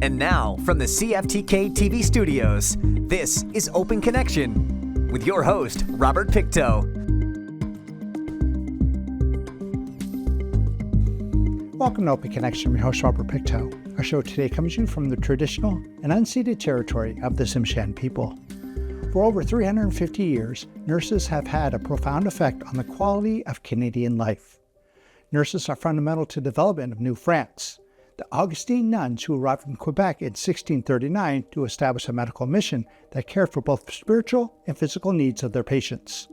And now, from the CFTK-TV studios, this is Open Connection with your host, Robert Pictou. Welcome to Open Connection. I'm your host, Robert Pictou. Our show today comes to you from the traditional and unceded territory of the Tsimshian people. For over 350 years, nurses have had a profound effect on the quality of Canadian life. Nurses are fundamental to the development of New France. The Augustine nuns who arrived from Quebec in 1639 to establish a medical mission that cared for both spiritual and physical needs of their patients.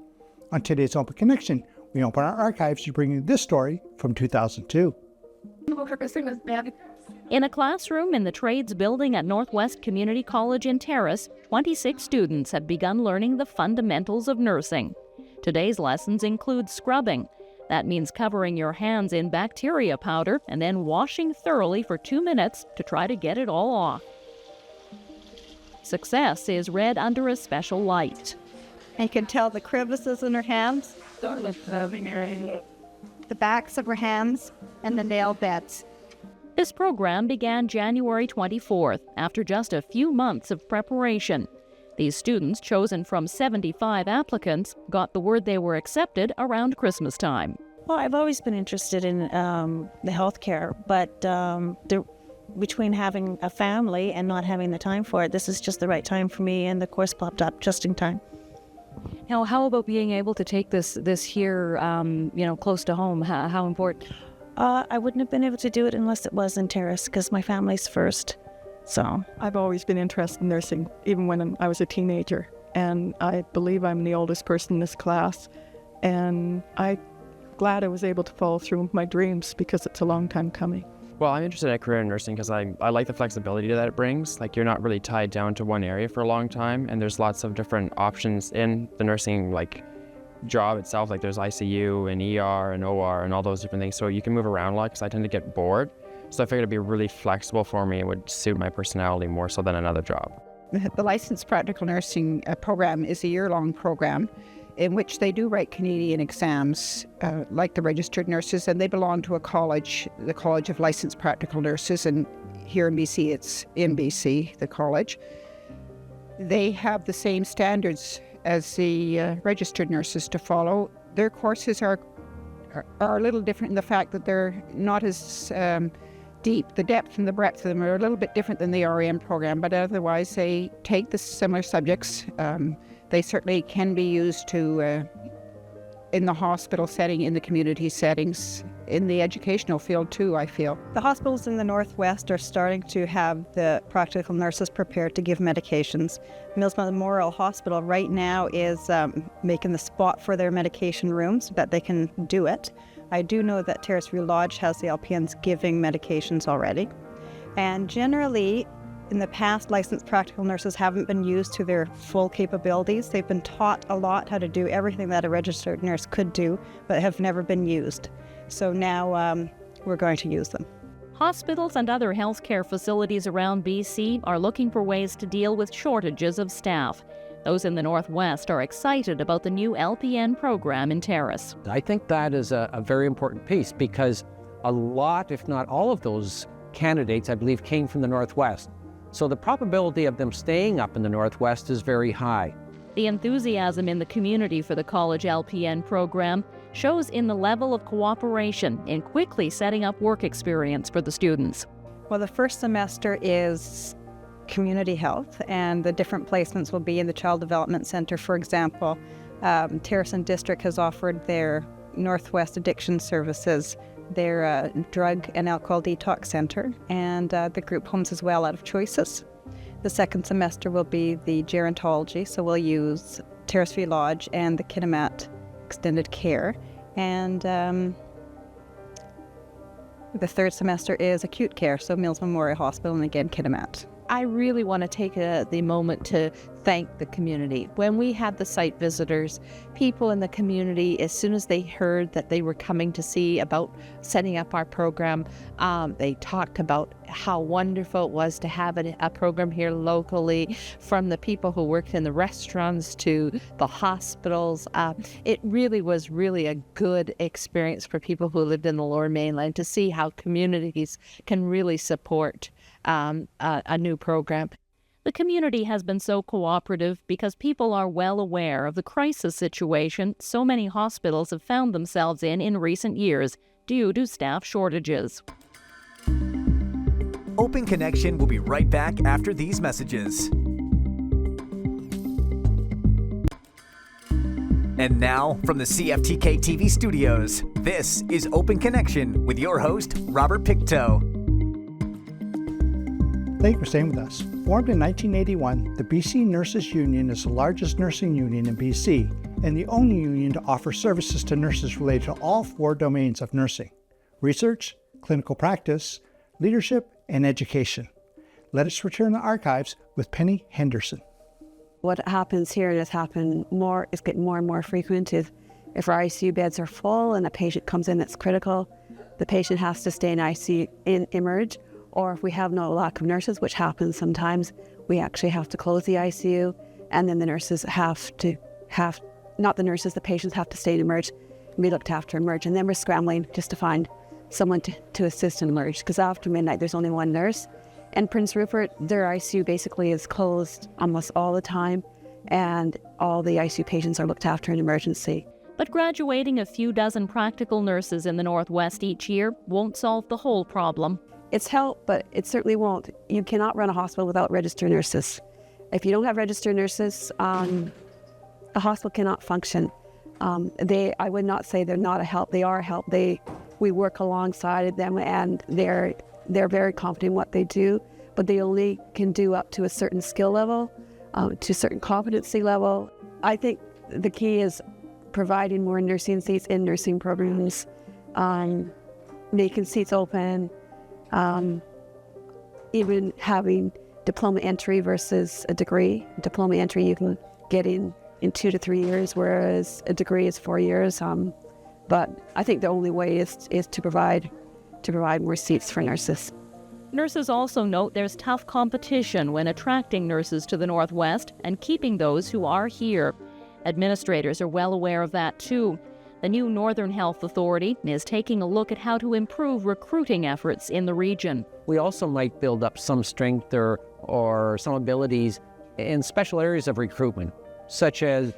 On today's Open Connection, we open our archives to bring you this story from 2002. In a classroom in the Trades Building at Northwest Community College in Terrace, 26 students have begun learning the fundamentals of nursing. Today's lessons include scrubbing. That means covering your hands in bacteria powder and then washing thoroughly for 2 minutes to try to get it all off. Success is read under a special light. You can tell the crevices in her hands, the backs of her hands, and the nail beds. This program began January 24th, after just a few months of preparation. These students, chosen from 75 applicants, got the word they were accepted around Christmas time. Well, I've always been interested in the healthcare, but between having a family and not having the time for it, this is just the right time for me, and the course popped up just in time. Now, how about being able to take this here, close to home? How important? I wouldn't have been able to do it unless it was in Terrace, because my family's first. So I've always been interested in nursing, even when I was a teenager. And I believe I'm the oldest person in this class. And I'm glad I was able to follow through with my dreams, because it's a long time coming. Well, I'm interested in a career in nursing because I like the flexibility that it brings. Like, you're not really tied down to one area for a long time, and there's lots of different options in the nursing job itself. Like, there's ICU and ER and OR and all those different things, so you can move around a lot because I tend to get bored. So I figured it'd be really flexible for me and would suit my personality more so than another job. The Licensed Practical Nursing program is a year-long program in which they do write Canadian exams like the registered nurses, and they belong to a college, the College of Licensed Practical Nurses, and here in BC it's MBC, the college. They have the same standards as the registered nurses to follow. Their courses are a little different in the fact that they're not as deep. The depth and the breadth of them are a little bit different than the RN program, but otherwise they take the similar subjects. They certainly can be used to in the hospital setting, in the community settings, in the educational field too, I feel. The hospitals in the Northwest are starting to have the practical nurses prepared to give medications. Mills Memorial Hospital right now is making the spot for their medication rooms so that they can do it. I do know that Terrace View Lodge has the LPNs giving medications already. And generally, in the past, licensed practical nurses haven't been used to their full capabilities. They've been taught a lot how to do everything that a registered nurse could do, but have never been used. So now we're going to use them. Hospitals and other healthcare facilities around BC are looking for ways to deal with shortages of staff. Those in the Northwest are excited about the new LPN program in Terrace. I think that is a very important piece, because a lot, if not all of those candidates, I believe, came from the Northwest. So the probability of them staying up in the Northwest is very high. The enthusiasm in the community for the college LPN program shows in the level of cooperation in quickly setting up work experience for the students. Well, the first semester is community health, and the different placements will be in the Child Development Center, for example. Terrace District has offered their Northwest Addiction Services, their drug and alcohol detox center, and the group homes as well out of Choices. The second semester will be the gerontology, so we'll use Terrace View Lodge and the Kitimat Extended Care. And the third semester is acute care, so Mills Memorial Hospital and again Kitimat. I really want to take the moment to thank the community. When we had the site visitors, people in the community, as soon as they heard that they were coming to see about setting up our program, they talked about how wonderful it was to have a program here locally, from the people who worked in the restaurants to the hospitals. It really was a good experience for people who lived in the Lower Mainland to see how communities can really support a new program. The community has been so cooperative because people are well aware of the crisis situation so many hospitals have found themselves in recent years due to staff shortages. Open Connection will be right back after these messages. And now, from the CFTK-TV studios, this is Open Connection with your host, Robert Pictou. Thank you for staying with us. Formed in 1981, the BC Nurses Union is the largest nursing union in BC and the only union to offer services to nurses related to all 4 domains of nursing: research, clinical practice, leadership, and education. Let us return to the archives with Penny Henderson. What happens here, and it's happened more, it's getting more and more frequent, is if our ICU beds are full and a patient comes in that's critical, the patient has to stay in ICU in emerge. Or if we have no lack of nurses, which happens sometimes, we actually have to close the ICU, and then the nurses not the nurses, the patients have to stay in emerge, and be looked after emerge. And then we're scrambling just to find someone to assist in emerge, because after midnight there's only one nurse. And Prince Rupert, their ICU basically is closed almost all the time, and all the ICU patients are looked after in emergency. But graduating a few dozen practical nurses in the Northwest each year won't solve the whole problem. It's helped, but it certainly won't. You cannot run a hospital without registered nurses. If you don't have registered nurses, a hospital cannot function. I would not say they're not a help. They are a help. We work alongside them, and they're very confident in what they do, but they only can do up to a certain skill level, to a certain competency level. I think the key is providing more nursing seats in nursing programs, making seats open, even having diploma entry versus a degree. Diploma entry you can get in 2 to 3 years, whereas a degree is 4 years. But I think the only way is to provide more seats for nurses. Nurses also note there's tough competition when attracting nurses to the Northwest and keeping those who are here. Administrators are well aware of that too. The new Northern Health Authority is taking a look at how to improve recruiting efforts in the region. We also might build up some strength or some abilities in special areas of recruitment, such as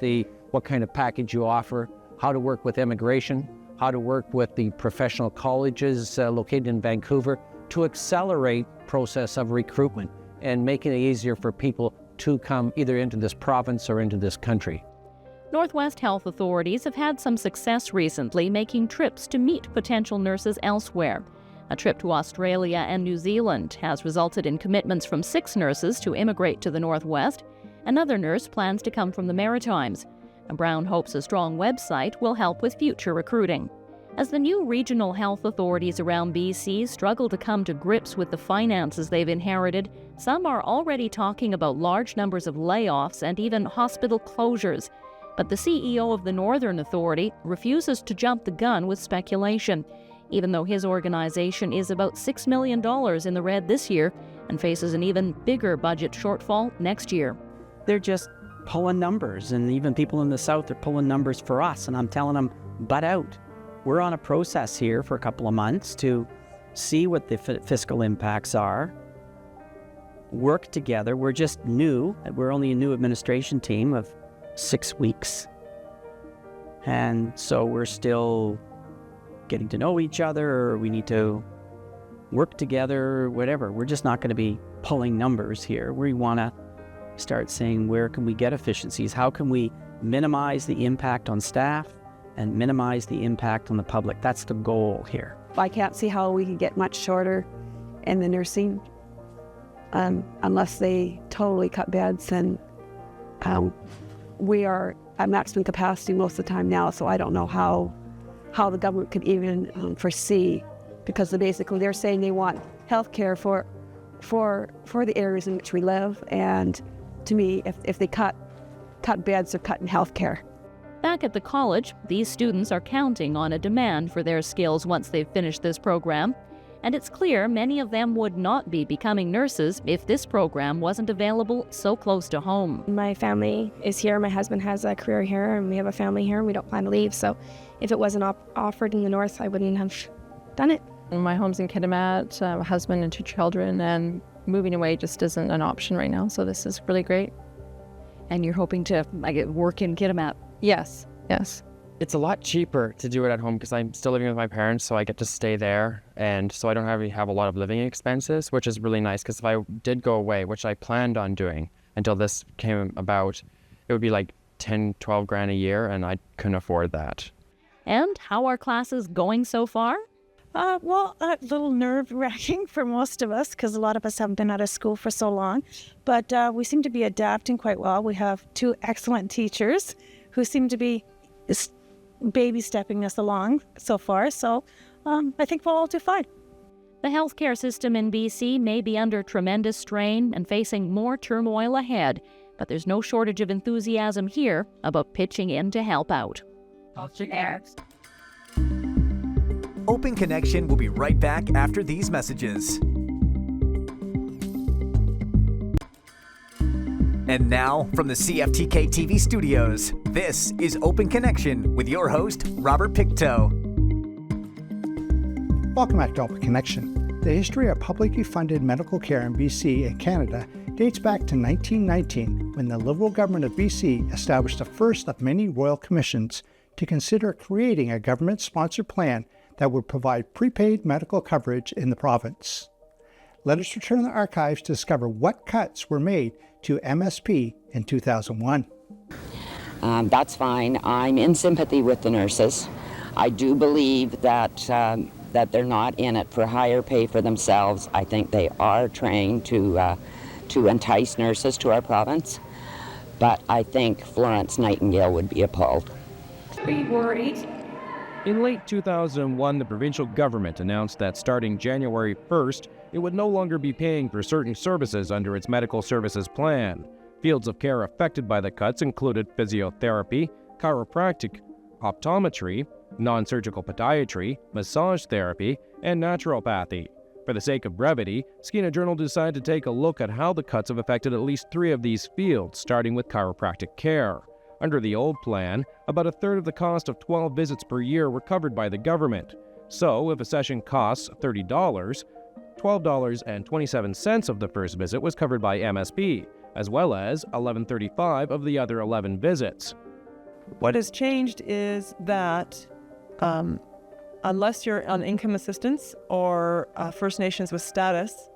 what kind of package you offer, how to work with immigration, how to work with the professional colleges located in Vancouver to accelerate process of recruitment and making it easier for people to come either into this province or into this country. Northwest health authorities have had some success recently making trips to meet potential nurses elsewhere. A trip to Australia and New Zealand has resulted in commitments from 6 nurses to immigrate to the Northwest. Another nurse plans to come from the Maritimes. And Brown hopes a strong website will help with future recruiting. As the new regional health authorities around BC struggle to come to grips with the finances they've inherited, some are already talking about large numbers of layoffs and even hospital closures. But the CEO of the Northern Authority refuses to jump the gun with speculation, even though his organization is about $6 million in the red this year and faces an even bigger budget shortfall next year. They're just pulling numbers, and even people in the South are pulling numbers for us, and I'm telling them, butt out. We're on a process here for a couple of months to see what the fiscal impacts are, work together. We're just new. We're only a new administration team of 6 weeks. And so we're still getting to know each other, or we need to work together, whatever. We're just not going to be pulling numbers here. We want to start saying, where can we get efficiencies? How can we minimize the impact on staff and minimize the impact on the public? That's the goal here. I can't see how we can get much shorter in the nursing unless they totally cut beds, and we are at maximum capacity most of the time now, so I don't know how the government could even foresee, because basically they're saying they want health care for the areas in which we live, and to me if they cut beds, they're cutting healthcare. Back at the college, these students are counting on a demand for their skills once they've finished this program. And it's clear many of them would not be becoming nurses if this program wasn't available so close to home. My family is here. My husband has a career here, and we have a family here, and we don't plan to leave. So if it wasn't offered in the north, I wouldn't have done it. My home's in Kitimat, a husband and 2 children, and moving away just isn't an option right now. So this is really great. And you're hoping to work in Kitimat? Yes, yes. It's a lot cheaper to do it at home because I'm still living with my parents, so I get to stay there, and so I don't really have a lot of living expenses, which is really nice because if I did go away, which I planned on doing until this came about, it would be like 10, 12 grand a year, and I couldn't afford that. And how are classes going so far? Well, a little nerve-wracking for most of us because a lot of us haven't been out of school for so long, but we seem to be adapting quite well. We have 2 excellent teachers who seem to be baby stepping us along so far, so I think we'll all do fine. The healthcare system in BC may be under tremendous strain and facing more turmoil ahead, but there's no shortage of enthusiasm here about pitching in to help out. Open Connection will be right back after these messages. And now, from the CFTK-TV studios, this is Open Connection with your host, Robert Pictou. Welcome back to Open Connection. The history of publicly funded medical care in BC and Canada dates back to 1919, when the Liberal government of BC established the first of many royal commissions to consider creating a government-sponsored plan that would provide prepaid medical coverage in the province. Let us return to the archives to discover what cuts were made to MSP in 2001. That's fine. I'm in sympathy with the nurses. I do believe that they're not in it for higher pay for themselves. I think they are trained to entice nurses to our province. But I think Florence Nightingale would be appalled. Be worried. In late 2001, the provincial government announced that starting January 1st, it would no longer be paying for certain services under its medical services plan. Fields of care affected by the cuts included physiotherapy, chiropractic, optometry, non-surgical podiatry, massage therapy, and naturopathy. For the sake of brevity, Skeena Journal decided to take a look at how the cuts have affected at least 3 of these fields, starting with chiropractic care. Under the old plan, about a third of the cost of 12 visits per year were covered by the government. So, if a session costs $30, $12.27 of the first visit was covered by MSP, as well as $11.35 of the other 11 visits. What has changed is that unless you're on income assistance or First Nations with status,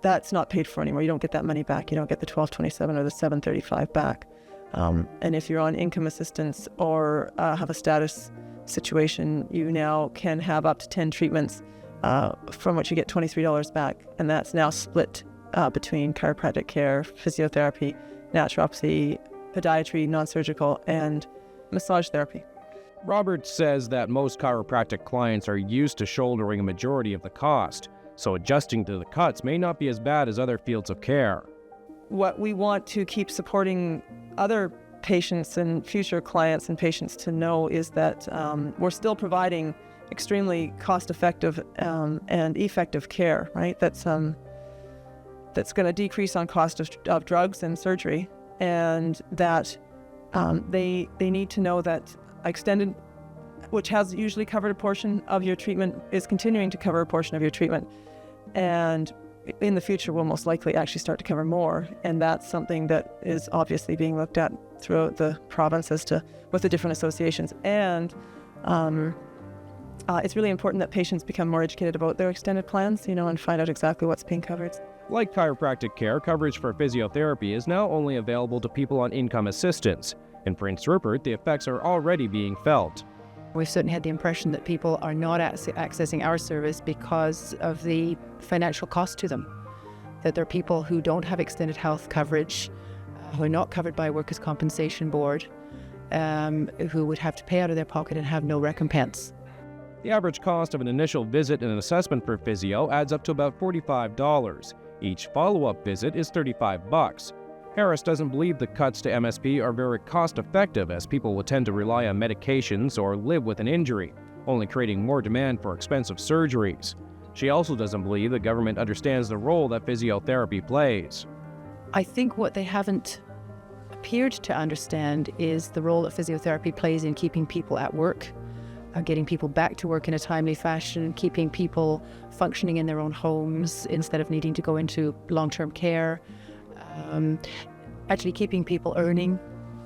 that's not paid for anymore. You don't get that money back. You don't get the $12.27 or the $7.35 back. And if you're on income assistance or have a status situation, you now can have up to 10 treatments from which you get $23 back. And that's now split between chiropractic care, physiotherapy, naturopathy, podiatry, non-surgical, and massage therapy. Roberts says that most chiropractic clients are used to shouldering a majority of the cost, so adjusting to the cuts may not be as bad as other fields of care. What we want to keep supporting other patients and future clients and patients to know is that we're still providing extremely cost-effective and effective care, right? That's going to decrease on cost of drugs and surgery, and that they need to know that extended, which has usually covered a portion of your treatment, is continuing to cover a portion of your treatment, and in the future will most likely actually start to cover more. And that's something that is obviously being looked at throughout the province with the different associations. And it's really important that patients become more educated about their extended plans, and find out exactly what's being covered. Like chiropractic care, coverage for physiotherapy is now only available to people on income assistance. In Prince Rupert, the effects are already being felt. We've certainly had the impression that people are not accessing our service because of the financial cost to them. That there are people who don't have extended health coverage, who are not covered by a Workers' Compensation Board, who would have to pay out of their pocket and have no recompense. The average cost of an initial visit and an assessment for physio adds up to about $45. Each follow-up visit is $35. Harris doesn't believe the cuts to MSP are very cost-effective, as people will tend to rely on medications or live with an injury, only creating more demand for expensive surgeries. She also doesn't believe the government understands the role that physiotherapy plays. I think what they haven't appeared to understand is the role that physiotherapy plays in keeping people at work, getting people back to work in a timely fashion, keeping people functioning in their own homes instead of needing to go into long-term care, actually keeping people earning.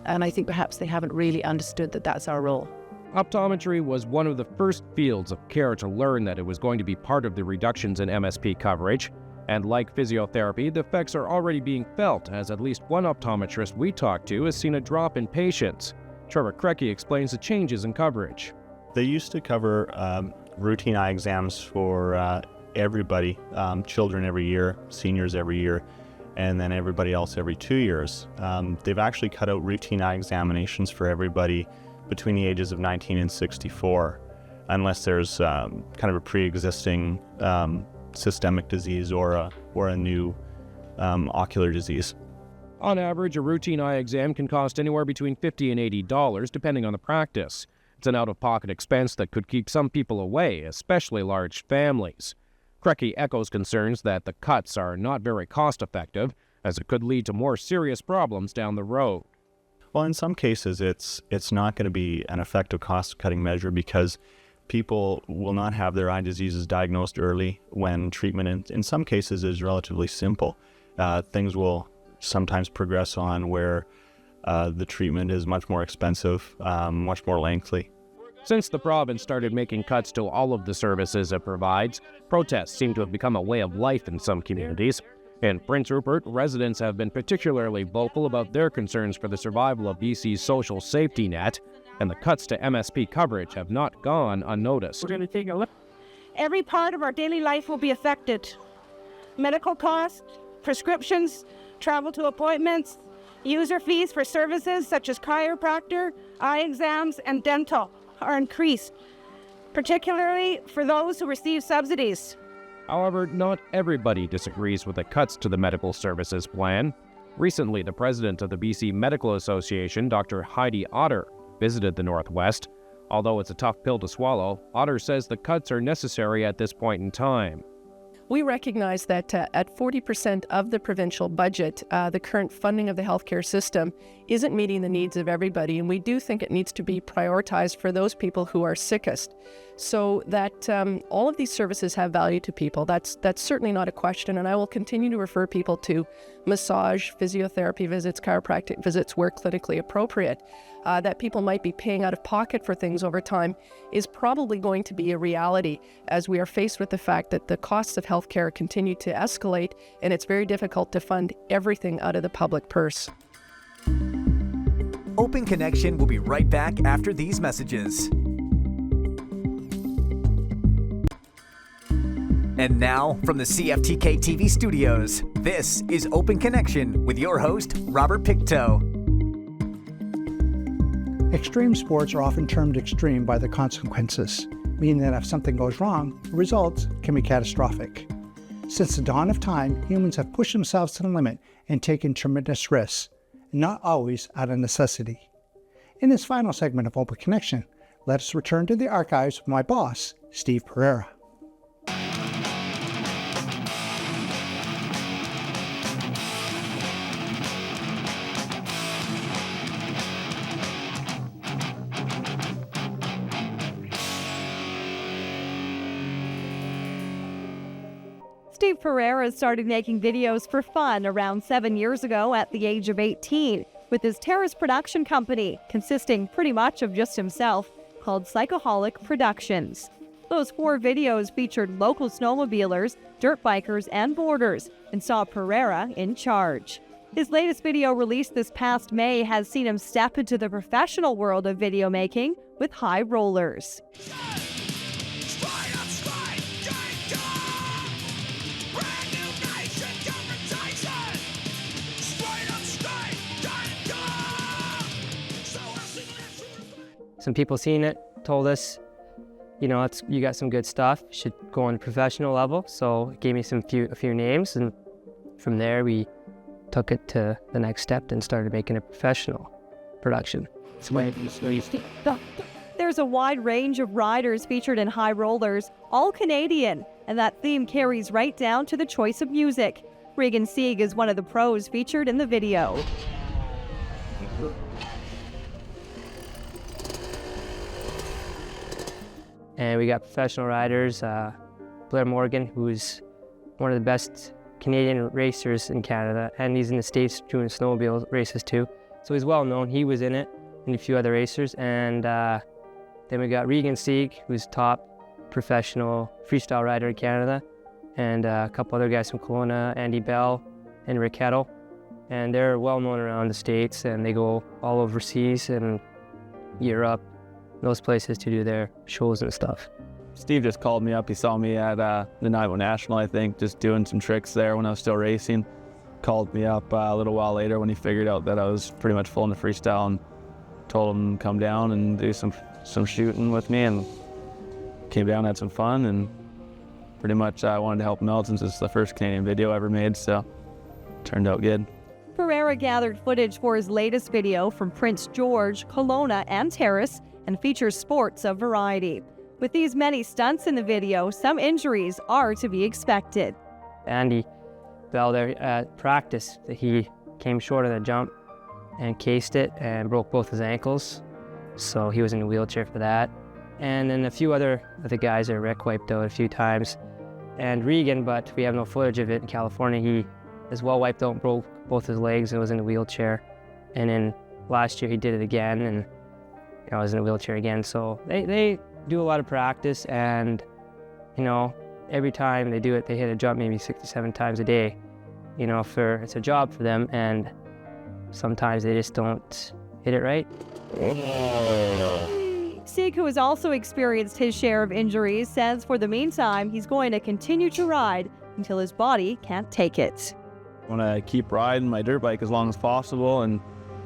And I think perhaps they haven't really understood that that's our role. Optometry was one of the first fields of care to learn that it was going to be part of the reductions in MSP coverage. And like physiotherapy, the effects are already being felt, as at least one optometrist we talked to has seen a drop in patients. Trevor Krecky explains the changes in coverage. They used to cover routine eye exams for everybody, children every year, seniors every year, and then everybody else every 2 years. They've actually cut out routine eye examinations for everybody between the ages of 19 and 64, unless there's kind of a pre-existing systemic disease or a new ocular disease. On average, a routine eye exam can cost anywhere between $50 and $80, depending on the practice. It's an out-of-pocket expense that could keep some people away, especially large families. Krecky echoes concerns that the cuts are not very cost-effective, as it could lead to more serious problems down the road. Well, in some cases, it's not going to be an effective cost-cutting measure because people will not have their eye diseases diagnosed early when treatment, in some cases, is relatively simple. Things will sometimes progress on where the treatment is much more expensive, much more lengthy. Since the province started making cuts to all of the services it provides, protests seem to have become a way of life in some communities. In Prince Rupert, residents have been particularly vocal about their concerns for the survival of BC's social safety net, and the cuts to MSP coverage have not gone unnoticed. We're going to take a look. Every part of our daily life will be affected. Medical costs, prescriptions, travel to appointments, user fees for services such as chiropractor, eye exams, and dental are increased, particularly for those who receive subsidies. However, not everybody disagrees with the cuts to the medical services plan. Recently, the president of the BC Medical Association, Dr. Heidi Otter, visited the Northwest. Although it's a tough pill to swallow, Otter says the cuts are necessary at this point in time. We recognize that at 40% of the provincial budget, the current funding of the healthcare system isn't meeting the needs of everybody, and we do think it needs to be prioritized for those people who are sickest. So that all of these services have value to people, that's certainly not a question, and I will continue to refer people to massage, physiotherapy visits, chiropractic visits where clinically appropriate. That people might be paying out of pocket for things over time is probably going to be a reality as we are faced with the fact that the costs of healthcare continue to escalate, and it's very difficult to fund everything out of the public purse. Open Connection will be right back after these messages. And now, from the CFTK-TV studios, this is Open Connection with your host, Robert Pictou. Extreme sports are often termed extreme by the consequences, meaning that if something goes wrong, the results can be catastrophic. Since the dawn of time, humans have pushed themselves to the limit and taken tremendous risks, not always out of necessity. In this final segment of Open Connection, let us return to the archives with my boss, Steve Pereira. Steve Pereira started making videos for fun around 7 years ago at the age of 18 with his terrace production company, consisting pretty much of just himself, called Psychoholic Productions. Those 4 videos featured local snowmobilers, dirt bikers, and boarders, and saw Pereira in charge. His latest video released this past May has seen him step into the professional world of video making with high rollers. Some people seen it told us, you know, you got some good stuff, you should go on a professional level. So it gave me a few names, and from there, we took it to the next step and started making a professional production. There's a wide range of riders featured in High Rollers, all Canadian, and that theme carries right down to the choice of music. Regan Sieg is one of the pros featured in the video. And we got professional riders, Blair Morgan, who's one of the best Canadian racers in Canada, and he's in the States doing snowmobile races too. So he's well known. He was in it, and a few other racers. And then we got Regan Sieg, who's top professional freestyle rider in Canada, and a couple other guys from Kelowna, Andy Bell and Rick Kettle. And they're well known around the States, and they go all overseas and Europe, those places to do their shows and stuff. Steve just called me up. He saw me at the Nanaimo National, I think, just doing some tricks there when I was still racing. Called me up a little while later when he figured out that I was pretty much full into freestyle, and told him to come down and do some shooting with me, and came down, had some fun, and pretty much I wanted to help him out since it's the first Canadian video I ever made, so turned out good. Pereira gathered footage for his latest video from Prince George, Kelowna, and Terrace, and features sports of variety. With these many stunts in the video, some injuries are to be expected. Andy Bell there at practice, he came short of the jump and cased it and broke both his ankles. So he was in a wheelchair for that. And then a few other of the guys are Rick wiped out a few times. And Regan, but we have no footage of it in California, he as well wiped out and broke both his legs and was in a wheelchair. And then last year he did it again, and I was in a wheelchair again. So they do a lot of practice, and every time they do it, they hit a jump maybe 6 to 7 times a day. It's a job for them, and sometimes they just don't hit it right. Sieg, who has also experienced his share of injuries, says for the meantime, he's going to continue to ride until his body can't take it. I want to keep riding my dirt bike as long as possible, and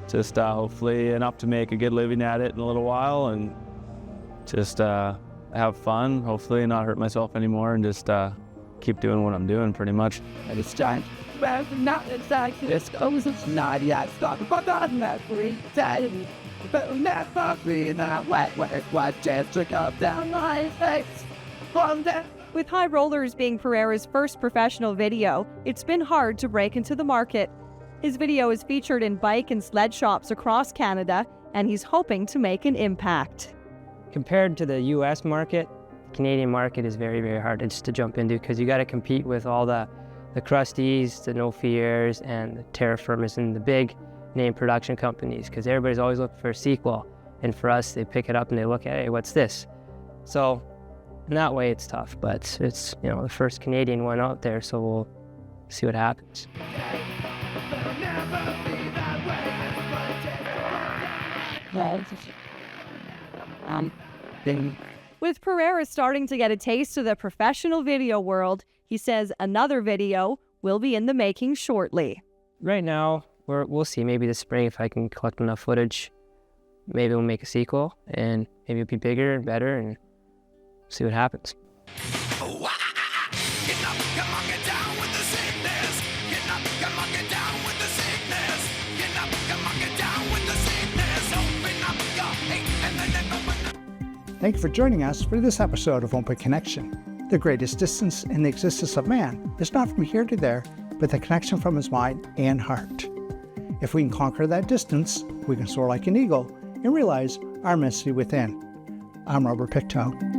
just hopefully enough to make a good living at it in a little while, and just have fun, hopefully not hurt myself anymore, and just keep doing what I'm doing pretty much. And it's time. Not exactly this goes not yet. Stop. But I'm not free. But not coffee and I what chance to come down my face. From there. With High Rollers being Pereira's first professional video, it's been hard to break into the market. His video is featured in bike and sled shops across Canada, and he's hoping to make an impact. Compared to the US market, the Canadian market is very, very hard to jump into, because you got to compete with all the Crusties, the No Fears, and the Terra Firmas, and the big name production companies, because everybody's always looking for a sequel. And for us, they pick it up and they look at, hey, what's this? So in that way, it's tough, but it's the first Canadian one out there, so we'll see what happens. With Pereira starting to get a taste of the professional video world, he says another video will be in the making shortly. Right now, we'll see. Maybe this spring, if I can collect enough footage, maybe we'll make a sequel, and maybe it'll be bigger and better, and see what happens. Thank you for joining us for this episode of Open Connection. The greatest distance in the existence of man is not from here to there, but the connection from his mind and heart. If we can conquer that distance, we can soar like an eagle and realize our immensity within. I'm Robert Pictou.